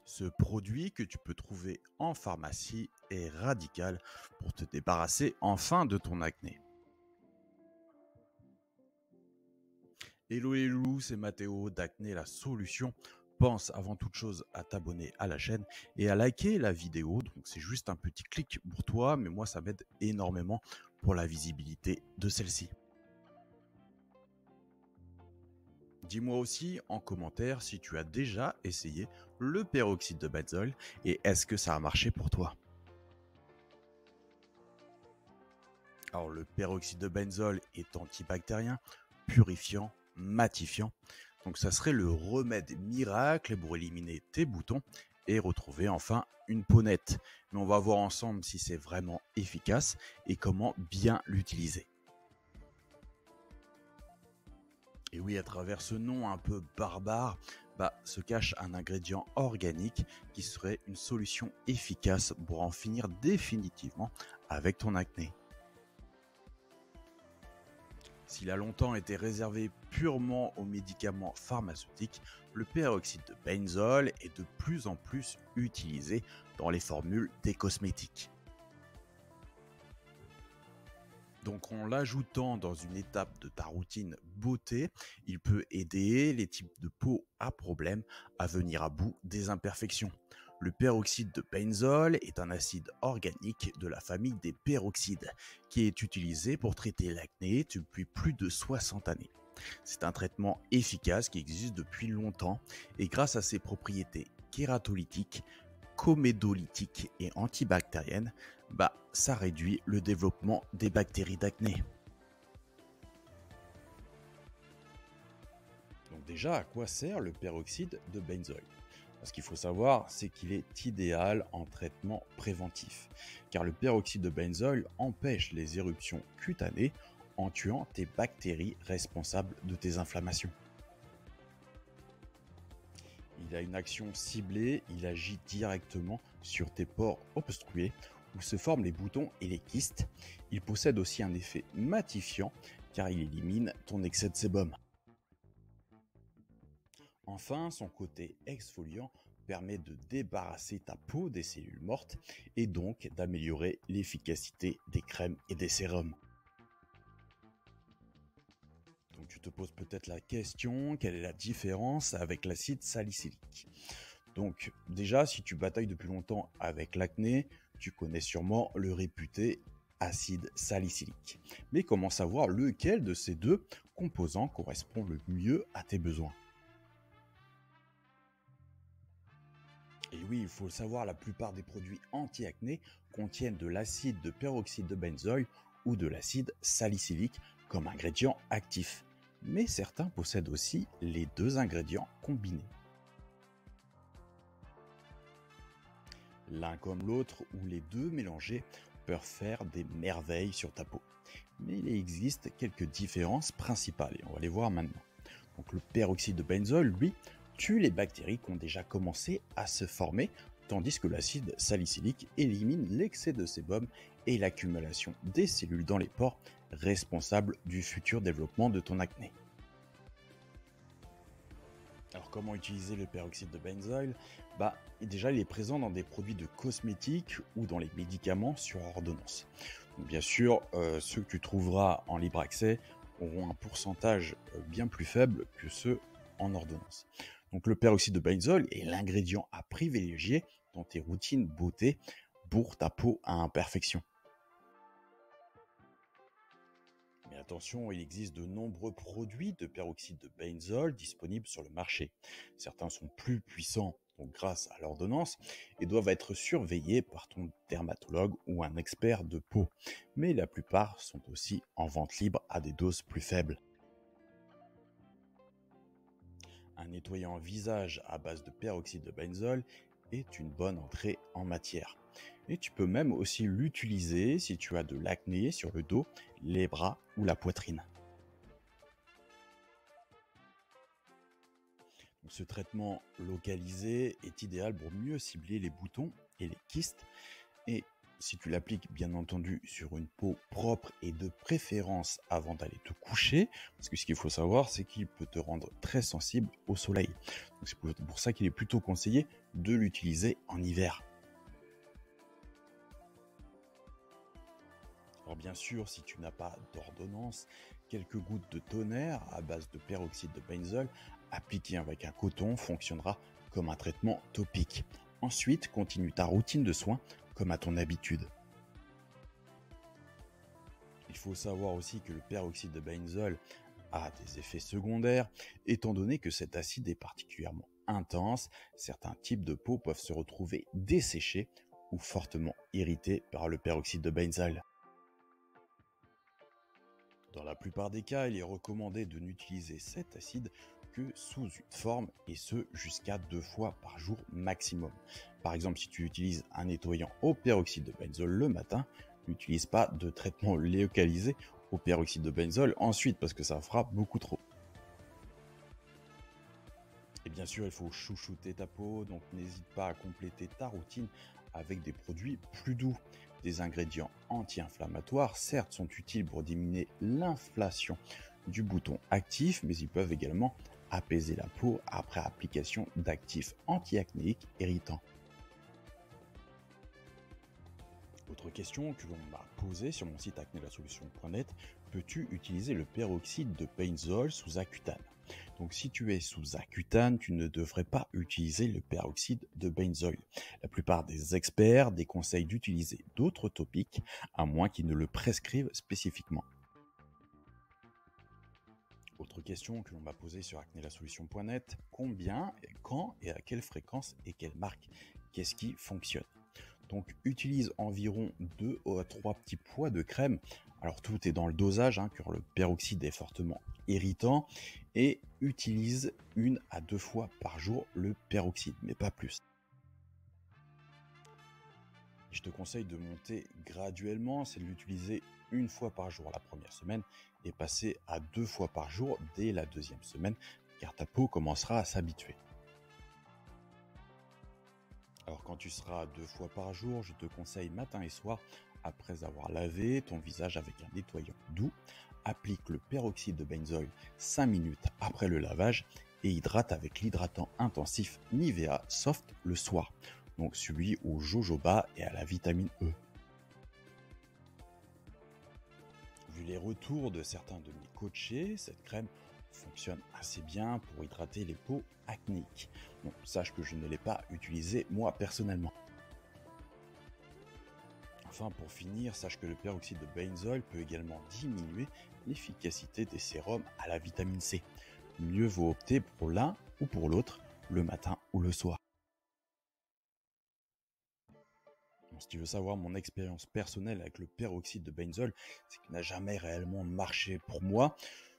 Ce produit que tu peux trouver en pharmacie est radical pour te débarrasser enfin de ton acné. Hello les loulous, c'est Mathéo d'Acné la solution. Pense avant toute chose à t'abonner à la chaîne et à liker la vidéo. Donc c'est juste un petit clic pour toi, mais moi ça m'aide énormément pour la visibilité de celle-ci. Dis-moi aussi en commentaire si tu as déjà essayé le peroxyde de benzoïle et est-ce que ça a marché pour toi. Alors le peroxyde de benzoïle est antibactérien, purifiant, matifiant. Donc ça serait le remède miracle pour éliminer tes boutons et retrouver enfin une peau nette. Mais on va voir ensemble si c'est vraiment efficace et comment bien l'utiliser. Et oui, à travers ce nom un peu barbare, se cache un ingrédient organique qui serait une solution efficace pour en finir définitivement avec ton acné. S'il a longtemps été réservé purement aux médicaments pharmaceutiques, le peroxyde de benzoïle est de plus en plus utilisé dans les formules des cosmétiques. Donc en l'ajoutant dans une étape de ta routine beauté, il peut aider les types de peau à problème à venir à bout des imperfections. Le peroxyde de benzoïle est un acide organique de la famille des peroxydes qui est utilisé pour traiter l'acné depuis plus de 60 années. C'est un traitement efficace qui existe depuis longtemps et grâce à ses propriétés kératolytiques, comédolytiques et antibactériennes, ça réduit le développement des bactéries d'acné. Donc déjà, à quoi sert le peroxyde de benzoïle? Ce qu'il faut savoir, c'est qu'il est idéal en traitement préventif, car le peroxyde de benzoïle empêche les éruptions cutanées en tuant tes bactéries responsables de tes inflammations. Il a une action ciblée, il agit directement sur tes pores obstrués où se forment les boutons et les kystes. Il possède aussi un effet matifiant car il élimine ton excès de sébum. Enfin, son côté exfoliant permet de débarrasser ta peau des cellules mortes et donc d'améliorer l'efficacité des crèmes et des sérums. Donc tu te poses peut-être la question, quelle est la différence avec l'acide salicylique? Donc déjà, si tu batailles depuis longtemps avec l'acné, tu connais sûrement le réputé acide salicylique. Mais comment savoir lequel de ces deux composants correspond le mieux à tes besoins? Et oui, il faut le savoir, la plupart des produits anti-acné contiennent de l'acide de peroxyde de benzoïle ou de l'acide salicylique comme ingrédient actif. Mais certains possèdent aussi les deux ingrédients combinés. L'un comme l'autre ou les deux mélangés peuvent faire des merveilles sur ta peau. Mais il existe quelques différences principales et on va les voir maintenant. Donc le peroxyde de benzoïle, lui, tue les bactéries qui ont déjà commencé à se former, tandis que l'acide salicylique élimine l'excès de sébum et l'accumulation des cellules dans les pores, responsables du futur développement de ton acné. Alors comment utiliser le peroxyde de benzoïle? Déjà il est présent dans des produits de cosmétiques ou dans les médicaments sur ordonnance. Donc, bien sûr, ceux que tu trouveras en libre accès auront un pourcentage bien plus faible que ceux en ordonnance. Donc le peroxyde de benzoïle est l'ingrédient à privilégier dans tes routines beauté pour ta peau à imperfection. Mais attention, il existe de nombreux produits de peroxyde de benzoïle disponibles sur le marché. Certains sont plus puissants, donc grâce à l'ordonnance, et doivent être surveillés par ton dermatologue ou un expert de peau. Mais la plupart sont aussi en vente libre à des doses plus faibles. Un nettoyant visage à base de peroxyde de benzoïle est une bonne entrée en matière. Et tu peux même aussi l'utiliser si tu as de l'acné sur le dos, les bras ou la poitrine. Donc, ce traitement localisé est idéal pour mieux cibler les boutons et les kystes. Et Si tu l'appliques bien entendu sur une peau propre et de préférence avant d'aller te coucher, parce que ce qu'il faut savoir, c'est qu'il peut te rendre très sensible au soleil. Donc c'est pour ça qu'il est plutôt conseillé de l'utiliser en hiver. Alors bien sûr, si tu n'as pas d'ordonnance, quelques gouttes de tonnerre à base de peroxyde de benzol appliqué avec un coton fonctionnera comme un traitement topique. Ensuite, continue ta routine de soins comme à ton habitude. Il faut savoir aussi que le peroxyde de benzol a des effets secondaires, étant donné que cet acide est particulièrement intense, certains types de peau peuvent se retrouver desséchés ou fortement irrités par le peroxyde de benzol. Dans la plupart des cas, il est recommandé de n'utiliser cet acide que sous une forme et ce jusqu'à 2 fois par jour maximum. Par exemple, si tu utilises un nettoyant au peroxyde de benzol le matin, n'utilise pas de traitement localisé au peroxyde de benzol ensuite parce que ça fera beaucoup trop. Et bien sûr, il faut chouchouter ta peau, donc n'hésite pas à compléter ta routine avec des produits plus doux. Des ingrédients anti-inflammatoires, certes, sont utiles pour diminuer l'inflation du bouton actif, mais ils peuvent également apaiser la peau après application d'actifs anti-acnéiques irritants. Autre question que l'on m'a posée sur mon site acnélasolution.net, peux-tu utiliser le peroxyde de benzol sous Accutane? Donc si tu es sous Accutane, tu ne devrais pas utiliser le peroxyde de benzol. La plupart des experts déconseillent d'utiliser d'autres topiques, à moins qu'ils ne le prescrivent spécifiquement. Autre question que l'on m'a posée sur acnélasolution.net, combien, quand et à quelle fréquence et quelle marque? Qu'est-ce qui fonctionne? Donc utilise environ 2 à 3 petits poids de crème. Alors tout est dans le dosage, car le peroxyde est fortement irritant. Et utilise 1 à 2 fois par jour le peroxyde, mais pas plus. Je te conseille de monter graduellement, c'est de l'utiliser 1 fois par jour la première semaine et passer à 2 fois par jour dès la deuxième semaine, car ta peau commencera à s'habituer. Alors quand tu seras 2 fois par jour, je te conseille matin et soir, après avoir lavé ton visage avec un nettoyant doux, applique le peroxyde de benzol 5 minutes après le lavage et hydrate avec l'hydratant intensif Nivea Soft le soir, donc celui au jojoba et à la vitamine E. Vu les retours de certains de mes coachés, cette crème fonctionne assez bien pour hydrater les peaux acnéiques. Bon, sache que je ne l'ai pas utilisé moi personnellement. Enfin, pour finir, sache que le peroxyde de benzol peut également diminuer l'efficacité des sérums à la vitamine C. Mieux vaut opter pour l'un ou pour l'autre, le matin ou le soir. Bon, si tu veux savoir mon expérience personnelle avec le peroxyde de benzol, c'est qu'il n'a jamais réellement marché pour moi.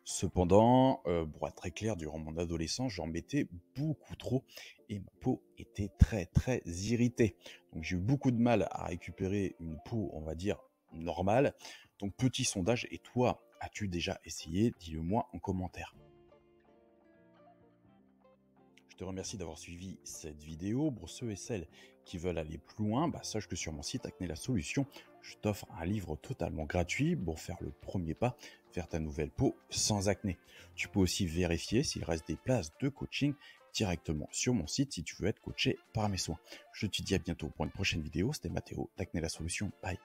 Cependant, pour être très clair, durant mon adolescence, j'en mettais beaucoup trop et ma peau était très très irritée. Donc j'ai eu beaucoup de mal à récupérer une peau, on va dire, normale. Donc petit sondage, et toi, as-tu déjà essayé? Dis-le moi en commentaire. Je te remercie d'avoir suivi cette vidéo. Pour ceux et celles qui veulent aller plus loin, sache que sur mon site Acné la Solution, je t'offre un livre totalement gratuit pour faire le premier pas vers ta nouvelle peau sans acné. Tu peux aussi vérifier s'il reste des places de coaching directement sur mon site si tu veux être coaché par mes soins. Je te dis à bientôt pour une prochaine vidéo. C'était Mathéo d'Acné la Solution. Bye.